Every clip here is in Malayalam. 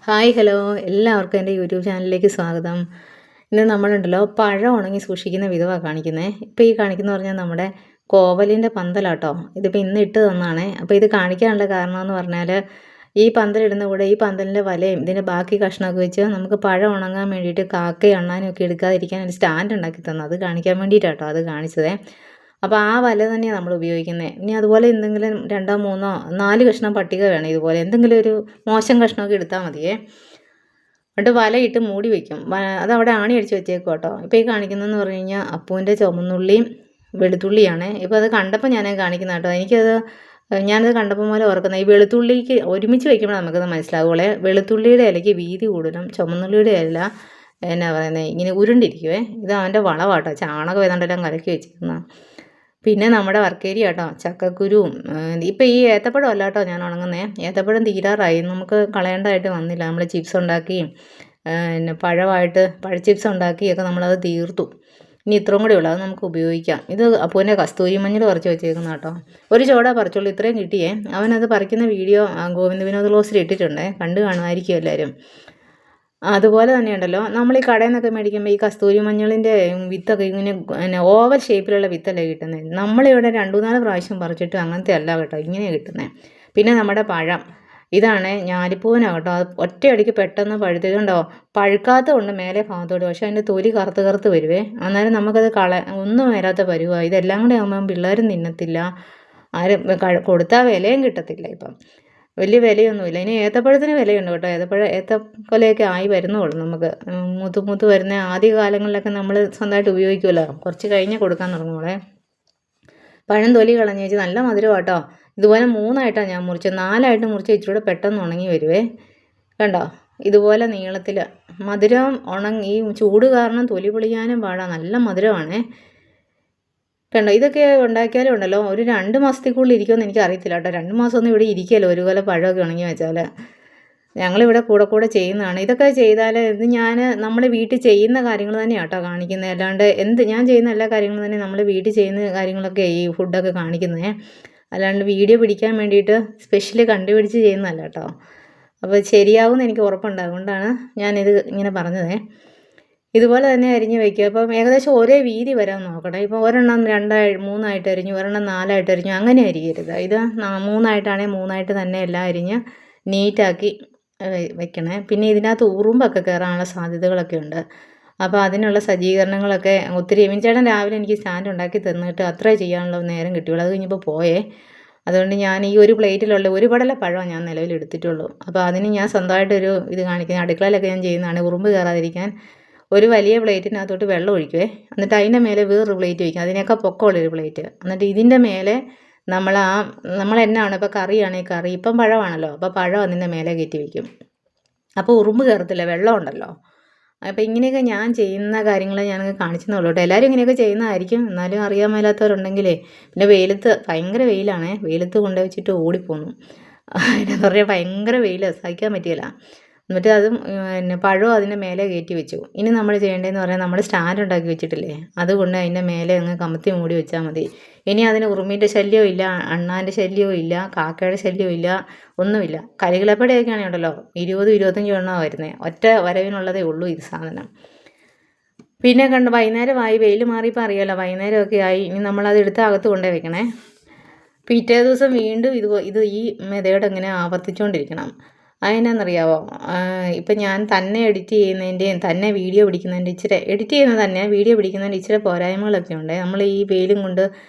ഹായ് ഹലോ എല്ലാവർക്കും എൻ്റെ യൂട്യൂബ് ചാനലിലേക്ക് സ്വാഗതം. ഇന്ന് നമ്മളുണ്ടല്ലോ പഴം ഉണങ്ങി സൂക്ഷിക്കുന്ന വിധമാണ് കാണിക്കുന്നത്. ഇപ്പോൾ ഈ കാണിക്കുന്ന പറഞ്ഞാൽ നമ്മുടെ കോവലിൻ്റെ പന്തലാട്ടോ. ഇതിപ്പോൾ ഇന്ന് ഇട്ട് തന്നാണ്. അപ്പോൾ ഇത് കാണിക്കാനുള്ള കാരണം എന്ന് പറഞ്ഞാൽ ഈ പന്തലിടുന്ന കൂടെ ഈ പന്തലിൻ്റെ വലയും ഇതിൻ്റെ ബാക്കി കഷ്ണമൊക്കെ വെച്ച് നമുക്ക് പഴം ഉണങ്ങാൻ വേണ്ടിയിട്ട് കാക്കയും അണ്ണാനും ഒക്കെ എടുക്കാതിരിക്കാൻ ഒരു സ്റ്റാൻഡ് ഉണ്ടാക്കി തന്നു. അത് കാണിക്കാൻ വേണ്ടിയിട്ടാട്ടോ അത് കാണിച്ചത്. അപ്പോൾ ആ വല തന്നെയാണ് നമ്മൾ ഉപയോഗിക്കുന്നത്. ഇനി അതുപോലെ എന്തെങ്കിലും 2, 3, 4 കഷ്ണം പട്ടിക വേണം. ഇതുപോലെ എന്തെങ്കിലും ഒരു മോശം കഷ്ണമൊക്കെ എടുത്താൽ മതിയേ. എന്നിട്ട് വലയിട്ട് മൂടി വയ്ക്കും. അതവിടെ ആണി അടിച്ച് വെച്ചേക്കും കേട്ടോ. ഇപ്പോൾ ഈ കാണിക്കുന്നതെന്ന് പറഞ്ഞു കഴിഞ്ഞാൽ അപ്പൂൻ്റെ ചുമന്നുള്ളിയും വെളുത്തുള്ളിയാണ്. ഇപ്പോൾ അത് കണ്ടപ്പോൾ ഞാൻ കാണിക്കുന്ന കേട്ടോ. ഞാനത് കണ്ടപ്പോൾ പോലെ ഓർക്കുന്നത് ഈ വെളുത്തുള്ളിക്ക് ഒരുമിച്ച് വയ്ക്കുമ്പോൾ നമുക്കത് മനസ്സിലാവുകളെ. വെളുത്തുള്ളിയുടെ ഇലയ്ക്ക് വീതി കൂടുതലും, ചുമന്നുള്ളിയുടെ ഇല എന്നാ പറയുന്നത് ഇങ്ങനെ ഉരുണ്ടിരിക്കുവേ. ഇത് അവൻ്റെ വളവാട്ടോ. ചാണകം ഏതാണ്ടെല്ലാം കലക്കി വെച്ചിരുന്ന. പിന്നെ നമ്മുടെ വർക്കേരിയ കേട്ടോ, ചക്കക്കുരുവും. ഇപ്പം ഈ ഏത്തപ്പഴം അല്ല കേട്ടോ ഞാൻ ഉണങ്ങുന്നത്. ഏത്തപ്പഴം തീരാറായി, നമുക്ക് കളയേണ്ടതായിട്ട് വന്നില്ല. നമ്മൾ ചിപ്സ് ഉണ്ടാക്കിയും പിന്നെ പഴ ചിപ്സ് ഉണ്ടാക്കിയൊക്കെ നമ്മളത് തീർത്തു. ഇനി ഇത്രയും കൂടെ ഉള്ളൂ, അത് നമുക്ക് ഉപയോഗിക്കാം. ഇത് അപ്പൂൻ്റെ കസ്തൂരി മഞ്ഞൾ പറിച്ച് വെച്ചേക്കുന്ന കേട്ടോ. ഒരു ചോട പറിച്ചുള്ളൂ, ഇത്രയും കിട്ടിയേ. അവനത് പറിക്കുന്ന വീഡിയോ ഗോവിന്ദ വിനോദ് ക്ലോസിൽ ഇട്ടിട്ടുണ്ടേ, കണ്ടു കാണുമായിരിക്കും എല്ലാവരും. അതുപോലെ തന്നെയുണ്ടല്ലോ, നമ്മൾ ഈ കടയിൽ നിന്നൊക്കെ മേടിക്കുമ്പോൾ ഈ കസ്തൂരി മഞ്ഞളിൻ്റെ വിത്തൊക്കെ ഇങ്ങനെ ഓവൽ ഷേപ്പിലുള്ള വിത്തല്ലേ കിട്ടുന്നത്. നമ്മളിവിടെ 2-4 പ്രാവശ്യം പറിച്ചിട്ട് അങ്ങനത്തെ അല്ല കേട്ടോ, ഇങ്ങനെയാണ് കിട്ടുന്നത്. പിന്നെ നമ്മുടെ പഴം ഇതാണ്, ഞാലിപ്പൂവനാണ് കേട്ടോ. അത് ഒറ്റയടിക്ക് പെട്ടെന്ന് പഴുത്തതുണ്ടോ, പഴുക്കാത്ത കൊണ്ട് മേലെ ഭാഗത്തോട്, പക്ഷേ അതിൻ്റെ തൊലി കറുത്ത് വരുവേ. അന്നേരം നമുക്കത് ഒന്നും വരാത്ത പരുവാണ്. ഇതെല്ലാം കൂടെ ആകുമ്പം പിള്ളേരും തിന്നത്തില്ല, ആരും കൊടുത്താൽ വിലയും കിട്ടത്തില്ല. ഇപ്പം വലിയ വിലയൊന്നുമില്ല. ഇനി ഏത്തപ്പഴത്തിന് വിലയുണ്ട് കേട്ടോ. ഏത്തക്കൊലയൊക്കെ ആയി വരുന്നുള്ളൂ. നമുക്ക് മൂത്ത് വരുന്ന ആദ്യ കാലങ്ങളിലൊക്കെ നമ്മൾ സ്വന്തമായിട്ട് ഉപയോഗിക്കുമല്ലോ, കുറച്ച് കഴിഞ്ഞ് കൊടുക്കാൻ തുടങ്ങുമ്പോളേ. പഴം തൊലി കളഞ്ഞ് വെച്ച് നല്ല മധുരം കേട്ടോ. ഇതുപോലെ 3ആയിട്ടാണ് ഞാൻ മുറിച്ചത്. 4ആയിട്ട് മുറിച്ച് ഇച്ചിരൂടെ പെട്ടെന്ന് ഉണങ്ങി വരുവേ. കണ്ടോ, ഇതുപോലെ നീളത്തിൽ. മധുരം ഈ ചൂട് കാരണം തൊലി പൊളിയാനും പാടാണ്, നല്ല മധുരമാണേ. കണ്ടോ, ഇതൊക്കെ ഉണ്ടാക്കിയാലും ഉണ്ടല്ലോ ഒരു 2 മാസത്തേക്കുള്ളിൽ ഇരിക്കുമെന്ന് എനിക്ക് അറിയത്തില്ല കേട്ടോ. 2 മാസമൊന്നും ഇവിടെ ഇരിക്കുകയല്ലോ ഒരു കൊല പഴമൊക്കെ ഉണങ്ങി വെച്ചാൽ. ഞങ്ങളിവിടെ കൂടെ ചെയ്യുന്നതാണ് ഇതൊക്കെ. ചെയ്താൽ ഇത് നമ്മൾ വീട്ടിൽ ചെയ്യുന്ന കാര്യങ്ങൾ തന്നെയാണ് കേട്ടോ കാണിക്കുന്നത്. അല്ലാണ്ട് ഞാൻ ചെയ്യുന്ന എല്ലാ കാര്യങ്ങളും തന്നെ നമ്മൾ വീട്ടിൽ ചെയ്യുന്ന കാര്യങ്ങളൊക്കെ ഈ ഫുഡൊക്കെ കാണിക്കുന്നത്. അല്ലാണ്ട് വീഡിയോ പിടിക്കാൻ വേണ്ടിയിട്ട് സ്പെഷ്യലി കണ്ടുപിടിച്ച് ചെയ്യുന്നതല്ല കേട്ടോ. അപ്പോൾ ശരിയാവുമെന്ന് എനിക്ക് ഉറപ്പുണ്ട്, അതുകൊണ്ടാണ് ഞാനിത് ഇങ്ങനെ പറഞ്ഞത്. ഇതുപോലെ തന്നെ അരിഞ്ഞ് വയ്ക്കുക. അപ്പം ഏകദേശം ഒരേ വീതി വരാൻ നോക്കണം. ഇപ്പോൾ ഒരെണ്ണം 3ആയിട്ട് അരിഞ്ഞു, ഒരെണ്ണം 4ആയിട്ട് അരിഞ്ഞു, അങ്ങനെ അരിയരുത്. ഇത് 3ആയിട്ടാണെങ്കിൽ 3ആയിട്ട് തന്നെ എല്ലാം അരിഞ്ഞ് നീറ്റാക്കി വെക്കണേ. പിന്നെ ഇതിനകത്ത് ഉറുമ്പൊക്കെ കയറാനുള്ള സാധ്യതകളൊക്കെ ഉണ്ട്. അപ്പോൾ അതിനുള്ള സജ്ജീകരണങ്ങളൊക്കെ ഒത്തിരി. ചേട്ടൻ രാവിലെ എനിക്ക് സ്റ്റാൻഡ് ഉണ്ടാക്കി തന്നിട്ട് അത്രേ ചെയ്യാനുള്ള നേരം കിട്ടിയുള്ളൂ. അത് കഴിഞ്ഞപ്പോൾ പോയേ. അതുകൊണ്ട് ഞാൻ ഈ ഒരു പ്ലേറ്റിലുള്ള ഒരു പടല പഴമാണ് ഞാൻ നിലവിൽ എടുത്തിട്ടുള്ളൂ. അപ്പോൾ അതിന് ഞാൻ സ്വന്തമായിട്ടൊരു ഇത് കാണിക്കുന്നത്. അടുക്കളയിലൊക്കെ ഞാൻ ചെയ്യുന്നതാണ്, ഉറുമ്പ് കയറാതിരിക്കാൻ. ഒരു വലിയ പ്ലേറ്റിനകത്തോട്ട് വെള്ളം ഒഴിക്കുവേ. എന്നിട്ട് അതിൻ്റെ മേലെ വേറൊരു പ്ലേറ്റ് വയ്ക്കും, അതിനേക്കാൾ പൊക്കമുള്ളൊരു പ്ലേറ്റ്. എന്നിട്ട് ഇതിൻ്റെ മേലെ നമ്മൾ എന്നാണ് ഇപ്പോൾ കറിയാണെങ്കിൽ കറി, ഇപ്പം പഴമാണല്ലോ, അപ്പോൾ പഴം അതിൻ്റെ മേലെ കയറ്റി വയ്ക്കും. അപ്പോൾ ഉറുമ്പ് കയറത്തില്ല, വെള്ളം ഉണ്ടല്ലോ. അപ്പോൾ ഇങ്ങനെയൊക്കെ ഞാൻ ചെയ്യുന്ന കാര്യങ്ങൾ ഞാനങ്ങ് കാണിച്ചെന്നുള്ളൂ കേട്ടോ. എല്ലാവരും ഇങ്ങനെയൊക്കെ ചെയ്യുന്നതായിരിക്കും, എന്നാലും അറിയാൻ മേലാത്തവരുണ്ടെങ്കിലേ. പിന്നെ ഭയങ്കര വെയിലാണേ, വെയിലത്ത് കൊണ്ടുവച്ചിട്ട് ഓടിപ്പോന്നു. എന്നാ പറഞ്ഞാൽ ഭയങ്കര വെയിൽ സഹിക്കാൻ പറ്റിയില്ല. എന്നിട്ട് അതും പിന്നെ പഴവും അതിൻ്റെ മേലെ കയറ്റി വെച്ചു. ഇനി നമ്മൾ ചെയ്യേണ്ടതെന്ന് പറഞ്ഞാൽ നമ്മൾ സ്റ്റാൻഡ് ഉണ്ടാക്കി വെച്ചിട്ടില്ലേ, അതുകൊണ്ട് അതിൻ്റെ മേലെ അങ്ങ് കമത്തി മൂടി വെച്ചാൽ മതി. ഇനി അതിന് ഉറുമ്പിൻ്റെ ശല്യവും ഇല്ല, അണ്ണാൻ്റെ ശല്യവും ഇല്ല, കാക്കയുടെ ശല്യവും ഇല്ല, ഒന്നുമില്ല. കരികിളപ്പടയൊക്കെ ആണെങ്കിൽ ഉണ്ടല്ലോ 20-25 എണ്ണമാണ് വരുന്നത്. ഒറ്റ വരവിനുള്ളതേ ഉള്ളൂ ഇത് സാധനം. പിന്നെ വൈകുന്നേരമായി, വെയിൽ മാറിയപ്പോൾ അറിയാമല്ലോ, വൈകുന്നേരമൊക്കെ ആയി. ഇനി നമ്മളത് എടുത്ത് അകത്ത് കൊണ്ടുപോയി വെക്കണേ. പിറ്റേ ദിവസം വീണ്ടും ഇത് ഈ മെതേഡ് ഇങ്ങനെ ആവർത്തിച്ചുകൊണ്ടിരിക്കണം. അതെന്നാണെന്നറിയാമോ, ഇപ്പം ഞാൻ തന്നെ എഡിറ്റ് ചെയ്യുന്നതിൻ്റെയും തന്നെ വീഡിയോ പിടിക്കുന്നതിൻ്റെ എഡിറ്റ് ചെയ്യുന്നത് തന്നെ വീഡിയോ പിടിക്കുന്നതിൻ്റെ ഇച്ചിരി പോരായ്മകളൊക്കെ ഉണ്ട്. നമ്മൾ ഈ വെയിലും കൊണ്ട്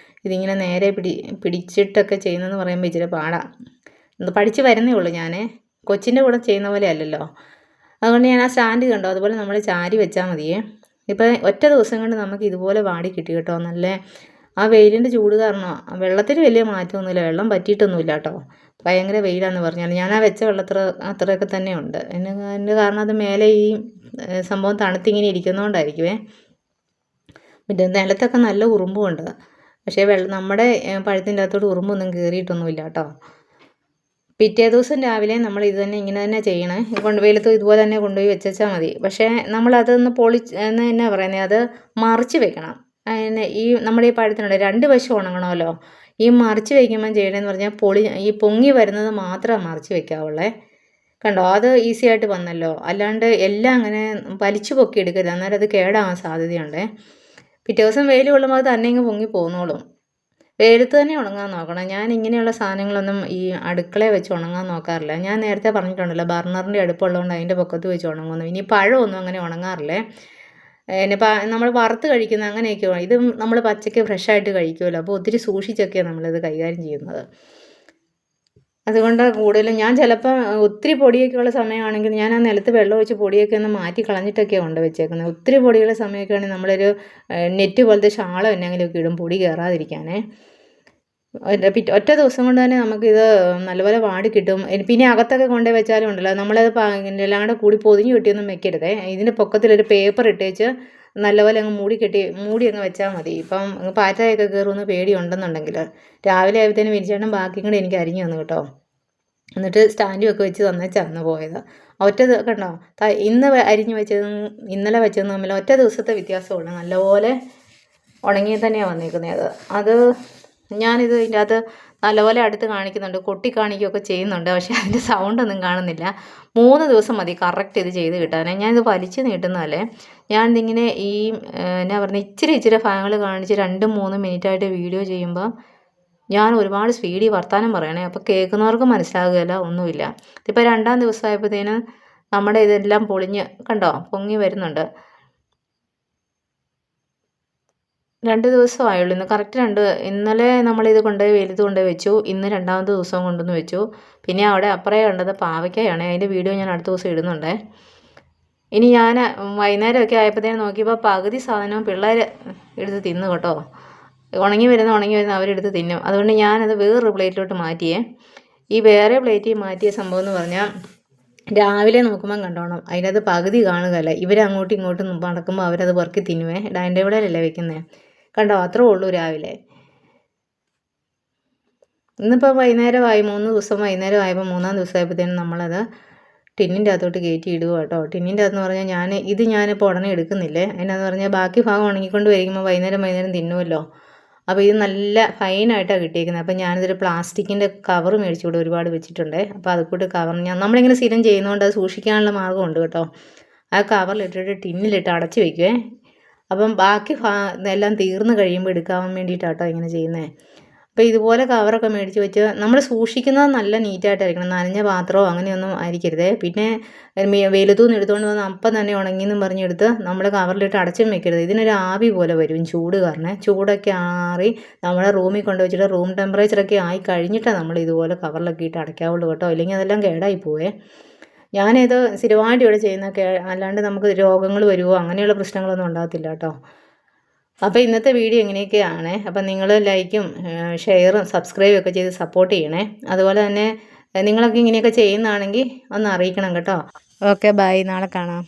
ഇതിങ്ങനെ നേരെ പിടിച്ചിട്ടൊക്കെ ചെയ്യുന്നതെന്ന് പറയുമ്പോൾ ഇച്ചിരി പാടാണ്. പഠിച്ച് വരുന്നേ ഉള്ളൂ ഞാൻ, കൊച്ചിൻ്റെ കൂടെ ചെയ്യുന്ന പോലെ അല്ലല്ലോ. അതുകൊണ്ട് ഞാൻ ആ സ്റ്റാൻഡ് കണ്ടോ, അതുപോലെ നമ്മൾ ചാരി വെച്ചാൽ മതിയേ. ഇപ്പം ഒറ്റ ദിവസം കൊണ്ട് നമുക്ക് ഇതുപോലെ വാടി കിട്ടി കേട്ടോ. നല്ല ആ വെയിലിൻ്റെ ചൂട് കാരണം വെള്ളത്തിന് വലിയ മാറ്റമൊന്നുമില്ല, വെള്ളം പറ്റിയിട്ടൊന്നുമില്ല കേട്ടോ. ഭയങ്കര വെയിലാന്ന് പറഞ്ഞാൽ ഞാൻ ആ വെച്ച അത്രയൊക്കെ തന്നെ ഉണ്ട്. അതിൻ്റെ കാരണം അത് മേലെ ഈ സംഭവം തണുത്തിങ്ങനെ ഇരിക്കുന്നതുകൊണ്ടായിരിക്കുമേ. പിന്നെ നിലത്തൊക്കെ നല്ല ഉറുമ്പുമുണ്ട്, പക്ഷേ നമ്മുടെ പഴത്തിൻ്റെ അകത്തോട്ട് ഉറുമ്പൊന്നും കയറിയിട്ടൊന്നുമില്ല കേട്ടോ. പിറ്റേ ദിവസം രാവിലെ നമ്മൾ ഇത് തന്നെ ഇങ്ങനെ തന്നെ ചെയ്യണേ. വെയിലത്ത് ഇതുപോലെ തന്നെ കൊണ്ടുപോയി വെച്ചാൽ മതി. പക്ഷേ നമ്മളതൊന്ന് എന്നാ പറയുന്നത്, അത് മറിച്ച് വെക്കണം. അതിന് നമ്മുടെ ഈ പഴത്തിനുണ്ട് 2 വശം ഉണങ്ങണമല്ലോ. ഈ മറിച്ച് വയ്ക്കുമ്പം ചെയ്യണമെന്ന് പറഞ്ഞാൽ ഈ പൊങ്ങി വരുന്നത് മാത്രമേ മറിച്ച് വെക്കാവുള്ളേ. കണ്ടോ അത് ഈസി ആയിട്ട് വന്നല്ലോ. അല്ലാണ്ട് എല്ലാം അങ്ങനെ വലിച്ചു പൊക്കി എടുക്കരുത്, അന്നേരം അത് കേടാവാൻ സാധ്യതയുണ്ട്. പിറ്റേ ദിവസം വെയിൽ കൊള്ളുമ്പോൾ അത് തന്നെ ഇങ്ങ് പൊങ്ങി പോന്നോളും. വെയിലത്ത് തന്നെ ഉണങ്ങാൻ നോക്കണം. ഞാൻ ഇങ്ങനെയുള്ള സാധനങ്ങളൊന്നും ഈ അടുക്കളയിൽ വെച്ച് ഉണങ്ങാൻ നോക്കാറില്ല. ഞാൻ നേരത്തെ പറഞ്ഞിട്ടുണ്ടല്ലോ ബർണറിൻ്റെ അടുപ്പുള്ളതുകൊണ്ട് അതിൻ്റെ പൊക്കത്ത് വെച്ച് ഉണങ്ങുന്നു. ഇനി പഴമൊന്നും അങ്ങനെ ഉണങ്ങാറില്ലേ. പിന്നെ നമ്മൾ വറുത്ത് കഴിക്കുന്ന അങ്ങനെയൊക്കെ ഇത് നമ്മൾ പച്ചയ്ക്ക് ഫ്രഷായിട്ട് കഴിക്കുമല്ലോ, അപ്പോൾ ഒത്തിരി സൂക്ഷിച്ചൊക്കെയാണ് നമ്മളിത് കൈകാര്യം ചെയ്യുന്നത്. അതുകൊണ്ട് കൂടുതലും ഞാൻ ചിലപ്പോൾ ഒത്തിരി പൊടിയൊക്കെ ഉള്ള സമയമാണെങ്കിൽ ഞാൻ ആ നിലത്ത് വെള്ളം ഒഴിച്ച് പൊടിയൊക്കെ ഒന്ന് മാറ്റി കളഞ്ഞിട്ടൊക്കെയാണ് കൊണ്ട് വെച്ചേക്കുന്നത്. ഒത്തിരി പൊടിയുള്ള സമയമൊക്കെ ആണെങ്കിൽ നമ്മളൊരു നെറ്റ് പോലത്തെ ഷാളോ എന്തെങ്കിലുമൊക്കെ ഇടും പൊടി കയറാതിരിക്കാനേ. ഒറ്റ ദിവസം കൊണ്ട് തന്നെ നമുക്കിത് നല്ലപോലെ വാടി കിട്ടും. പിന്നെ അകത്തൊക്കെ കൊണ്ടുപോയി വെച്ചാലും ഉണ്ടല്ലോ, നമ്മളത് എല്ലാം കൂടെ കൂടി പൊതിഞ്ഞ് കെട്ടിയൊന്നും വെക്കരുതേ. ഇതിൻ്റെ പൊക്കത്തിലൊരു പേപ്പർ ഇട്ടേച്ച് നല്ലപോലെ അങ്ങ് മൂടി അങ്ങ് വെച്ചാൽ മതി. ഇപ്പം പാറ്റയൊക്കെ കയറുമെന്ന് പേടിയുണ്ടെന്നുണ്ടെങ്കിൽ രാവിലെ ആയപ്പോഴത്തേനും വിരിച്ചേട്ടൻ ബാക്കിയും കൂടെ എനിക്ക് അരിഞ്ഞു തന്നു കേട്ടോ. എന്നിട്ട് സ്റ്റാൻഡും ഒക്കെ വെച്ച് തന്നേച്ചാണ് പോയത്. കണ്ടോ ഇന്ന് അരിഞ്ഞു വെച്ചതും ഇന്നലെ വെച്ചതും തമ്മിൽ ഒറ്റ ദിവസത്തെ വ്യത്യാസമുള്ളൂ. നല്ലപോലെ ഉണങ്ങി തന്നെയാണ് വന്നേക്കുന്നത്. അത് ഞാനിത് ഇതിൻ്റെ അകത്ത് നല്ലപോലെ അടുത്ത് കാണിക്കുന്നുണ്ട്, കൊട്ടി കാണിക്കുകയൊക്കെ ചെയ്യുന്നുണ്ട്. പക്ഷേ അതിൻ്റെ സൗണ്ടൊന്നും കാണുന്നില്ല. 3 ദിവസം മതി കറക്റ്റ് ഇത് ചെയ്ത് കിട്ടാനേ. ഞാനിത് വലിച്ച് നീട്ടുന്നതല്ലേ. ഞാനിതിങ്ങനെ എന്നാ പറയുന്നത് ഇച്ചിരി ഭാഗങ്ങൾ കാണിച്ച് 2-3 മിനിറ്റായിട്ട് വീഡിയോ ചെയ്യുമ്പോൾ ഞാൻ ഒരുപാട് സ്പീഡിൽ വർത്താനം പറയണേ. അപ്പോൾ കേൾക്കുന്നവർക്ക് മനസ്സിലാകുകയില്ല, ഒന്നുമില്ല. ഇതിപ്പോൾ 2-ാം ദിവസമായപ്പോഴത്തേനും നമ്മുടെ ഇതെല്ലാം പൊളിഞ്ഞ് കണ്ടോ പൊങ്ങി വരുന്നുണ്ട്. 2 ദിവസമായുള്ളൂ. ഇന്ന് കറക്റ്റ് ഇന്നലെ നമ്മളിത് കൊണ്ടുപോയി വെയിലത്ത് കൊണ്ടുപോയി വെച്ചു. ഇന്ന് 2ാമത്തെ ദിവസം കൊണ്ടുവന്ന് വെച്ചു. പിന്നെ അവിടെ അപ്പുറേ കണ്ടത് പാവയ്ക്കയാണ്. അതിൻ്റെ വീഡിയോ ഞാൻ അടുത്ത ദിവസം ഇടുന്നുണ്ട്. ഇനി ഞാൻ വൈകുന്നേരമൊക്കെ ആയപ്പോഴത്തേനും നോക്കിയപ്പോൾ പകുതി സാധനവും പിള്ളേർ എടുത്ത് തിന്നു കേട്ടോ. ഉണങ്ങി വരുന്ന അവരെടുത്ത് തിന്നും. അതുകൊണ്ട് ഞാനത് വേറൊരു പ്ലേറ്റിലോട്ട് മാറ്റിയേ. ഈ വേറെ പ്ലേറ്റിൽ മാറ്റിയ സംഭവം എന്ന് പറഞ്ഞാൽ രാവിലെ നോക്കുമ്പം കണ്ടോണം അതിനകത്ത് പകുതി കാണുകയല്ല. ഇവരങ്ങോട്ടും ഇങ്ങോട്ടും നടക്കുമ്പോൾ അവരത് പെറുക്കി തിന്നുവേ. ഡൈനിങ് ടേബിളിലല്ലേ വെക്കുന്നത്. കണ്ടോ അത്രേ ഉള്ളൂ രാവിലെ. ഇന്നിപ്പോൾ വൈകുന്നേരമായി 3 ദിവസം വൈകുന്നേരമായപ്പോൾ 3ാം ദിവസമായപ്പോഴത്തേനും നമ്മളത് ടിന്നിൻ്റെ അകത്തോട്ട് കയറ്റി ഇടുക കേട്ടോ. ടിന്നിൻ്റെ അകത്തെന്ന് പറഞ്ഞാൽ ഞാനിപ്പോൾ ഉടനെ എടുക്കുന്നില്ലേ. അതിനാന്ന് പറഞ്ഞാൽ ബാക്കി ഭാഗം ഉണങ്ങിക്കൊണ്ട് വരിക്കുമ്പോൾ വൈകുന്നേരം തിന്നുമല്ലോ. അപ്പോൾ ഇത് നല്ല ഫൈനായിട്ടാണ് കിട്ടിയിരിക്കുന്നത്. അപ്പോൾ ഞാനിതൊരു പ്ലാസ്റ്റിക്കിൻ്റെ കവർ മേടിച്ചുകൂടെ ഒരുപാട് വെച്ചിട്ടുണ്ട്. അപ്പോൾ അതുകൂട്ട് നമ്മളിങ്ങനെ സ്ഥിരം ചെയ്യുന്നതുകൊണ്ട് അത് സൂക്ഷിക്കാനുള്ള മാർഗ്ഗമുണ്ട് കേട്ടോ. ആ കവറിലിട്ടിട്ട് ടിന്നിലിട്ട് അടച്ച് വയ്ക്കുവേ. അപ്പം ബാക്കി എല്ലാം തീർന്ന് കഴിയുമ്പോൾ എടുക്കാൻ വേണ്ടിയിട്ടാട്ടോ ഇങ്ങനെ ചെയ്യുന്നത്. അപ്പോൾ ഇതുപോലെ കവറൊക്കെ മേടിച്ച് വെച്ച് നമ്മൾ സൂക്ഷിക്കുന്നത് നല്ല നീറ്റായിട്ടായിരിക്കണം. നനഞ്ഞ പാത്രമോ അങ്ങനെയൊന്നും ആയിരിക്കരുതേ. പിന്നെ വെയിലത്തുനിന്ന് എടുത്തുകൊണ്ട് വന്ന് അപ്പം തന്നെ ഉണങ്ങിയെന്നും പറഞ്ഞെടുത്ത് നമ്മൾ കവറിലിട്ട് അടച്ചും വെക്കരുത്. ഇതിനൊരു ആവി പോലെ വരും ചൂട് കാരണം. ചൂടൊക്കെ ആറി നമ്മളെ റൂമിൽ കൊണ്ട് വെച്ചിട്ട് റൂം ടെമ്പറേച്ചറൊക്കെ ആയി കഴിഞ്ഞിട്ടാണ് നമ്മൾ ഇതുപോലെ കവറിലൊക്കെ ഇട്ട് അടയ്ക്കാവുള്ളൂ കേട്ടോ. ഇല്ലെങ്കിൽ അതെല്ലാം കേടായി പോവേ. ഞാനിത് സ്ഥിരമായിട്ട് ഇവിടെ ചെയ്യുന്നതൊക്കെ, അല്ലാണ്ട് നമുക്ക് രോഗങ്ങൾ വരുമോ അങ്ങനെയുള്ള പ്രശ്നങ്ങളൊന്നും ഉണ്ടാകത്തില്ല കേട്ടോ. അപ്പോൾ ഇന്നത്തെ വീഡിയോ ഇങ്ങനെയൊക്കെയാണ്. അപ്പം നിങ്ങൾ ലൈക്കും ഷെയറും സബ്സ്ക്രൈബും ഒക്കെ ചെയ്ത് സപ്പോർട്ട് ചെയ്യണേ. അതുപോലെ തന്നെ നിങ്ങളൊക്കെ ഇങ്ങനെയൊക്കെ ചെയ്യുന്നതാണെങ്കിൽ ഒന്ന് അറിയിക്കണം കേട്ടോ. ഓക്കെ ബൈ, നാളെ കാണാം.